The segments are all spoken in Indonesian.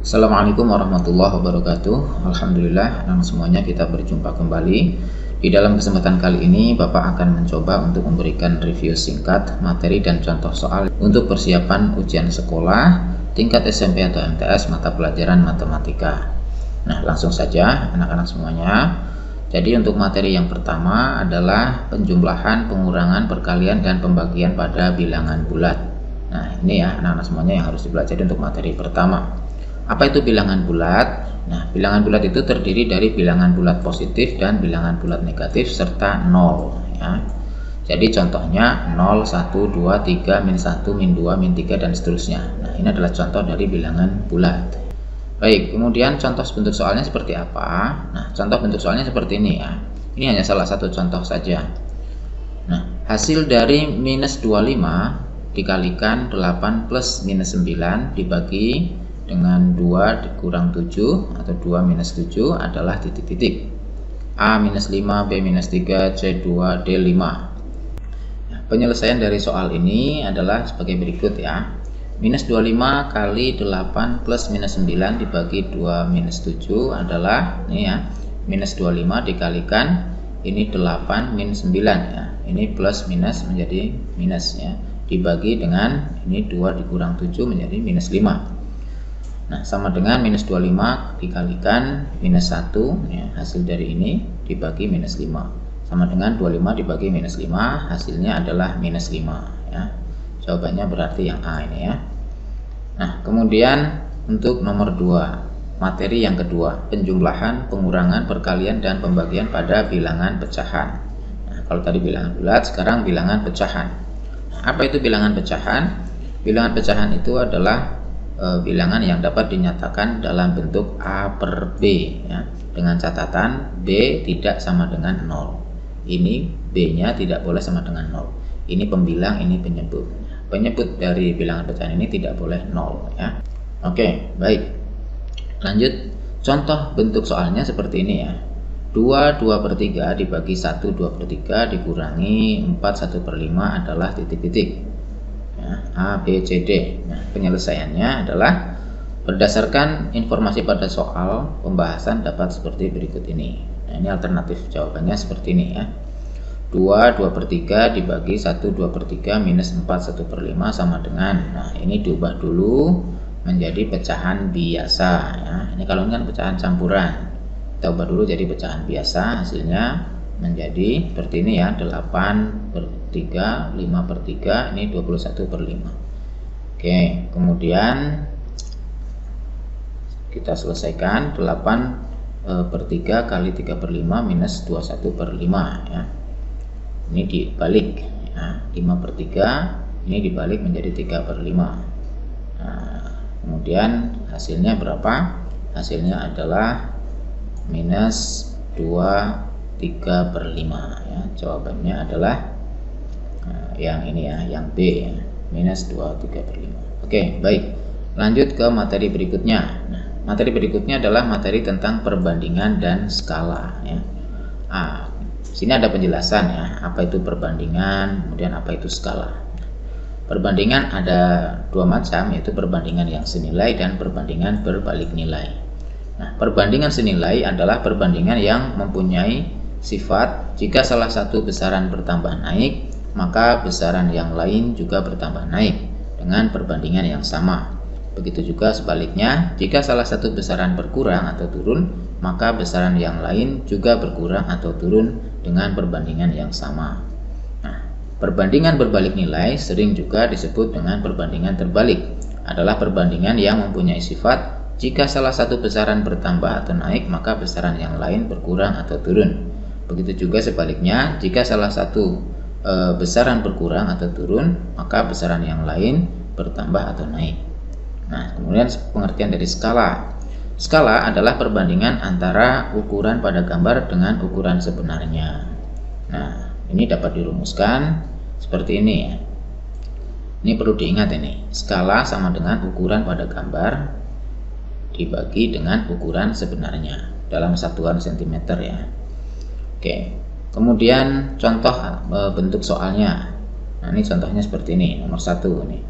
Assalamualaikum warahmatullahi wabarakatuh. Alhamdulillah, semuanya kita berjumpa kembali. Di dalam kesempatan kali ini, Bapak akan mencoba untuk memberikan review singkat materi dan contoh soal untuk persiapan ujian sekolah tingkat SMP atau MTS mata pelajaran matematika. Nah, langsung saja anak-anak semuanya. Jadi untuk materi yang pertama adalah penjumlahan, pengurangan, perkalian, dan pembagian pada bilangan bulat. Nah, ini ya anak-anak semuanya yang harus dipelajari untuk materi pertama. Apa itu bilangan bulat? Nah, bilangan bulat itu terdiri dari bilangan bulat positif dan bilangan bulat negatif serta 0 ya. Jadi contohnya 0, 1, 2, 3, min 1, min 2, min 3 dan seterusnya. Nah, ini adalah contoh dari bilangan bulat. Baik, kemudian contoh bentuk soalnya seperti apa? Nah, contoh bentuk soalnya seperti ini ya. Ini hanya salah satu contoh saja. Nah, hasil dari minus 25 dikalikan 8 plus minus 9 dibagi dengan 2 dikurang 7 atau 2 minus 7 adalah titik-titik. A minus 5, B minus 3, C 2, D 5. Nah, penyelesaian dari soal ini adalah sebagai berikut ya. Minus 25 kali 8 plus minus 9 dibagi 2 minus 7 adalah ini ya. Minus 25 dikalikan ini 8 min 9 ya. Ini plus minus menjadi minus ya. Dibagi dengan ini 2 dikurang 7 menjadi minus 5. Nah, sama dengan minus 25 dikalikan minus 1 ya, hasil dari ini dibagi minus 5 sama dengan 25 dibagi minus 5, hasilnya adalah minus 5 ya. Jawabannya berarti yang A ini ya. Nah, kemudian untuk nomor 2, materi yang kedua, penjumlahan, pengurangan, perkalian, dan pembagian pada bilangan pecahan. Nah, kalau tadi bilangan bulat, sekarang bilangan pecahan. Nah, apa itu bilangan pecahan? Bilangan pecahan itu adalah bilangan yang dapat dinyatakan dalam bentuk A per B ya, dengan catatan B tidak sama dengan 0. Ini B nya tidak boleh sama dengan 0. Ini pembilang, ini penyebut. Penyebut dari bilangan pecahan ini tidak boleh 0 ya. Oke, baik. Lanjut, contoh bentuk soalnya seperti ini ya. 2 per 3 dibagi 1 2 per 3 dikurangi 4 1 per 5 adalah titik-titik. A, B, C, D. Nah, penyelesaiannya adalah berdasarkan informasi pada soal pembahasan dapat seperti berikut ini. Nah, ini alternatif jawabannya seperti ini ya. 2 per 3 dibagi 1 2 per 3 minus 4 1 per 5 sama dengan, nah ini diubah dulu menjadi pecahan biasa ya. Ini kalau ini kan pecahan campuran, kita ubah dulu jadi pecahan biasa, hasilnya menjadi seperti ini ya. 8 per 3, 5 per 3, ini 21 per 5. Oke, kemudian kita selesaikan 8 per 3 kali 3 per 5 minus 21 per 5 ya. Ini dibalik ya. 5 per 3 ini dibalik menjadi 3 per 5. Nah, kemudian hasilnya berapa? Hasilnya adalah minus 2 3 per 5 ya. Jawabannya adalah yang ini ya, yang B ya, minus 2 3 per 5. Oke, baik. Lanjut ke materi berikutnya. Nah, materi berikutnya adalah materi tentang perbandingan dan skala ya. Sini ada penjelasan ya, apa itu perbandingan, kemudian apa itu skala. Perbandingan ada dua macam, yaitu perbandingan yang senilai dan perbandingan berbalik nilai. Nah, perbandingan senilai adalah perbandingan yang mempunyai sifat jika salah satu besaran bertambah naik, maka besaran yang lain juga bertambah naik dengan perbandingan yang sama. Begitu juga sebaliknya, jika salah satu besaran berkurang atau turun, maka besaran yang lain juga berkurang atau turun dengan perbandingan yang sama. Nah, perbandingan berbalik nilai sering juga disebut dengan perbandingan terbalik. Adalah perbandingan yang mempunyai sifat jika salah satu besaran bertambah atau naik, maka besaran yang lain berkurang atau turun. Begitu juga sebaliknya, jika salah satu besaran berkurang atau turun, maka besaran yang lain bertambah atau naik. Nah, kemudian pengertian dari skala. Skala adalah perbandingan antara ukuran pada gambar dengan ukuran sebenarnya. Nah, ini dapat dirumuskan seperti ini ya. Ini perlu diingat ini. Skala sama dengan ukuran pada gambar dibagi dengan ukuran sebenarnya dalam satuan cm ya. Oke. Kemudian contoh bentuk soalnya. Nah, ini contohnya seperti ini, nomor 1 ini.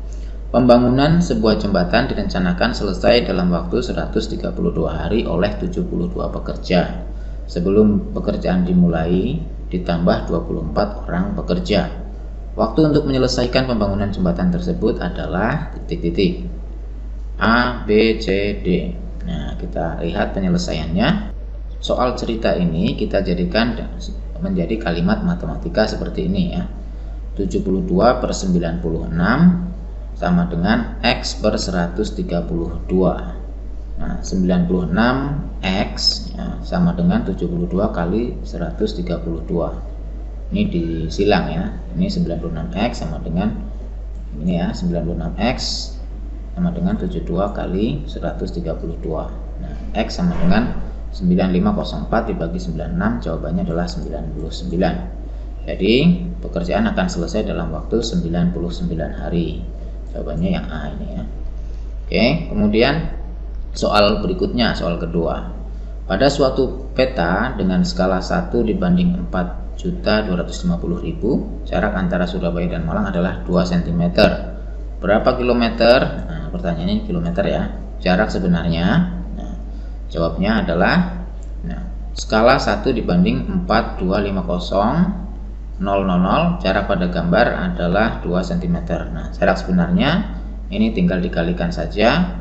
Pembangunan sebuah jembatan direncanakan selesai dalam waktu 132 hari oleh 72 pekerja. Sebelum pekerjaan dimulai, ditambah 24 orang pekerja. Waktu untuk menyelesaikan pembangunan jembatan tersebut adalah titik-titik. A, B, C, D. Nah, kita lihat penyelesaiannya. Soal cerita ini kita jadikan menjadi kalimat matematika seperti ini ya. 72 per 96 sama dengan X per 132. Nah, 96X ya, sama dengan 72 kali 132. Ini disilang ya. Ini 96X sama dengan ini ya, 96X sama dengan 72 kali 132. Nah, X sama dengan 9504 dibagi 96, jawabannya adalah 99. Jadi pekerjaan akan selesai dalam waktu 99 hari. Jawabannya yang A ini ya. Oke, kemudian soal berikutnya, soal kedua. Pada suatu peta dengan skala 1 dibanding 4.250.000, jarak antara Surabaya dan Malang adalah 2 cm. Berapa kilometer? Nah, pertanyaannya kilometer ya. Jarak sebenarnya. Nah, jawabnya adalah skala 1 dibanding 4.250.000, jarak pada gambar adalah 2 cm. Nah, jarak sebenarnya ini tinggal dikalikan saja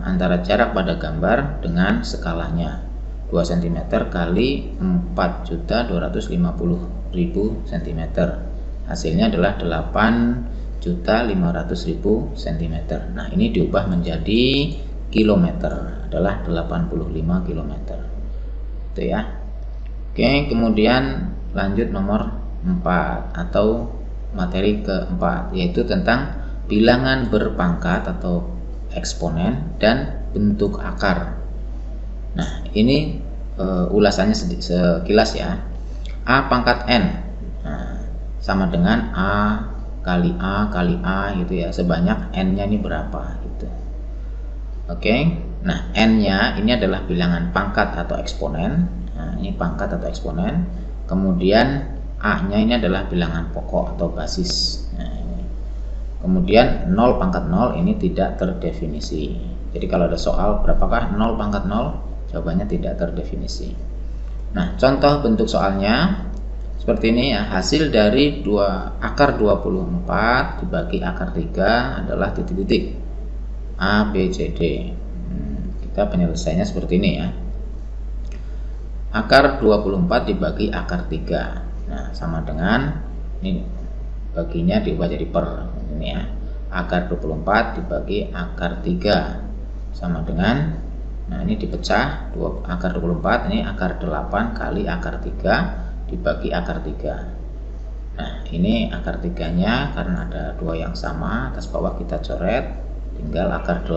antara jarak pada gambar dengan skalanya. 2 cm kali 4.250.000 cm. Hasilnya adalah 8.500.000 cm. Nah, ini diubah menjadi kilometer, adalah 85 km. Itu ya. Oke, kemudian lanjut nomor 4 atau materi keempat, yaitu tentang bilangan berpangkat atau eksponen dan bentuk akar. Nah, ini ulasannya sekilas ya. A pangkat N sama dengan A kali A kali A gitu ya, sebanyak N-nya ini berapa gitu. Oke, nah N-nya ini adalah bilangan pangkat atau eksponen. Nah, ini pangkat atau eksponen. Kemudian A-nya ini adalah bilangan pokok atau basis. Nah, ini. Kemudian 0 pangkat 0 ini tidak terdefinisi. Jadi kalau ada soal berapakah 0 pangkat 0, jawabannya tidak terdefinisi. Nah, contoh bentuk soalnya seperti ini ya. Hasil dari akar 24 dibagi akar 3 adalah titik-titik A, B, C, D. Kita penyelesaiannya seperti ini ya. Akar 24 dibagi akar 3. Nah, sama dengan ini, baginya diubah jadi per ini ya. Akar 24 dibagi akar 3 sama dengan, nah ini dipecah, akar 24 ini akar 8 kali akar 3 dibagi akar 3. Nah, ini akar 3-nya karena ada 2 yang sama, atas bawah kita coret, tinggal akar 8.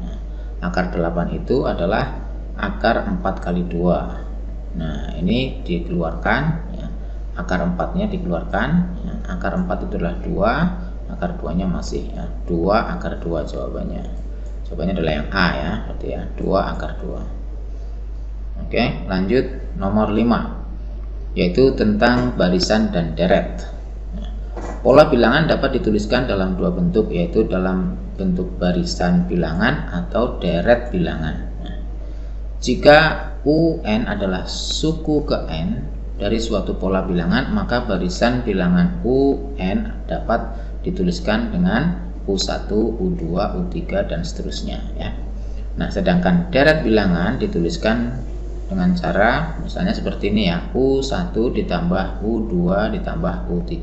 Nah, akar 8 itu adalah akar 4 kali 2. Nah, ini dikeluarkan ya. Akar 4-nya dikeluarkan ya. Akar 4 itu adalah 2, akar 2-nya masih ya. 2 akar 2 jawabannya. Jawabannya adalah yang A ya, berarti ya 2 akar 2. Oke, lanjut nomor 5, yaitu tentang barisan dan deret. Pola bilangan dapat dituliskan dalam 2 bentuk, yaitu dalam bentuk barisan bilangan atau deret bilangan. Jika UN adalah suku ke N dari suatu pola bilangan, maka barisan bilangan UN dapat dituliskan dengan U1, U2, U3 dan seterusnya ya. Nah, sedangkan deret bilangan dituliskan dengan cara misalnya seperti ini ya. U1 ditambah U2 ditambah U3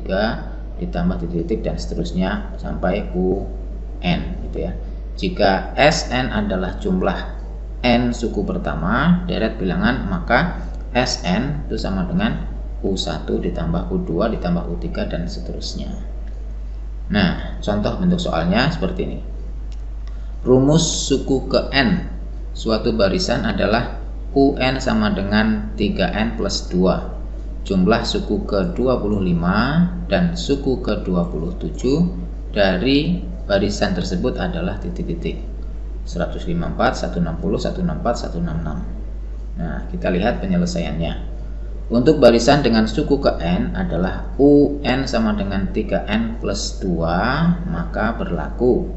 ditambah titik-titik dan seterusnya sampai UN gitu ya. Jika SN adalah jumlah N suku pertama deret bilangan, maka SN itu sama dengan U1 ditambah U2 ditambah U3 dan seterusnya. Nah, contoh bentuk soalnya seperti ini. Rumus suku ke N suatu barisan adalah UN sama dengan 3N plus 2. Jumlah suku ke-25 dan suku ke-27 dari barisan tersebut adalah titik-titik 154, 160, 164, 166. Nah, kita lihat penyelesaiannya. Untuk barisan dengan suku ke N adalah UN sama dengan 3N plus 2, maka berlaku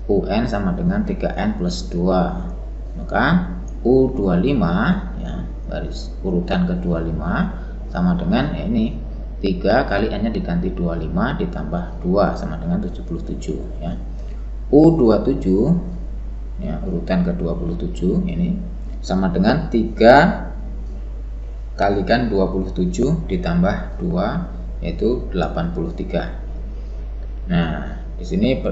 UN sama dengan 3N plus 2. Maka U25 ya, baris urutan ke-25 sama dengan ini 3 kali N nya diganti 25 ditambah 2 sama dengan 77 ya. U27 ya, urutan ke-27 ini sama dengan 3 kalikan 27 ditambah 2 yaitu 83. Nah, di sini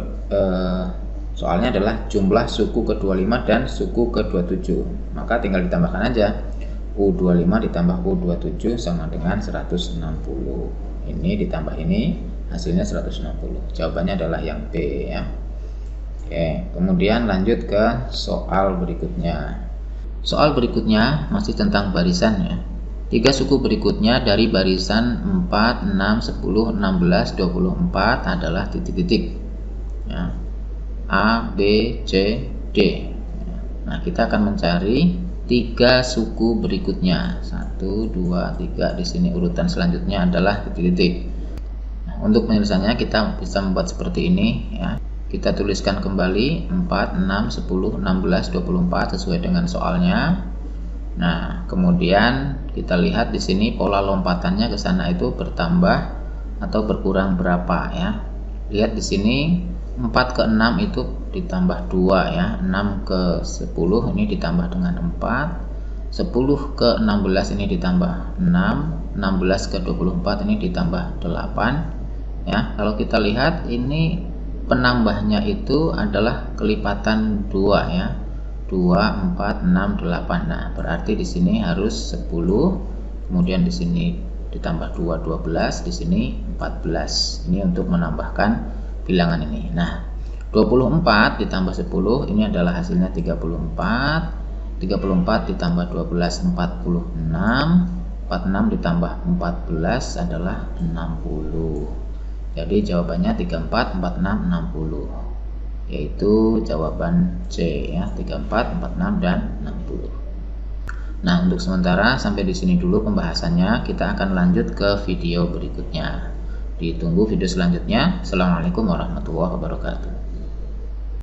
soalnya adalah jumlah suku ke-25 dan suku ke-27. Maka tinggal ditambahkan aja. U25 ditambah U27 sama dengan 160. Ini ditambah ini hasilnya 160. Jawabannya adalah yang B ya. Oke, kemudian lanjut ke soal berikutnya. Soal berikutnya masih tentang barisan ya. 3 suku berikutnya dari barisan 4, 6, 10, 16, 24 adalah titik-titik ya. A, B, C, D. Nah, kita akan mencari 3 suku berikutnya. 1, 2, 3. Di sini urutan selanjutnya adalah titik-titik. Nah, untuk penyelesaiannya kita bisa membuat seperti ini ya. Kita tuliskan kembali 4, 6, 10, 16, 24 sesuai dengan soalnya. Nah, kemudian kita lihat di sini pola lompatannya ke sana itu bertambah atau berkurang berapa ya. Lihat di sini 4 ke 6 itu ditambah 2 ya. 6 ke 10 ini ditambah dengan 4. 10 ke 16 ini ditambah 6. 16 ke 24 ini ditambah 8 ya. Kalau kita lihat ini penambahnya itu adalah kelipatan 2 ya. 2, 4, 6, 8. Nah, berarti di sini harus 10. Kemudian di sini ditambah 2, 12. Di sini 14. Ini untuk menambahkan bilangan ini. Nah, 24 ditambah 10 ini adalah hasilnya 34. 34 ditambah 12 46. 46 ditambah 14 adalah 60. Jadi jawabannya 34, 46, 60. Yaitu jawaban C ya, 34, 46 dan 60. Nah, untuk sementara sampai di sini dulu pembahasannya. Kita akan lanjut ke video berikutnya. Ditunggu video selanjutnya. Assalamualaikum warahmatullahi wabarakatuh.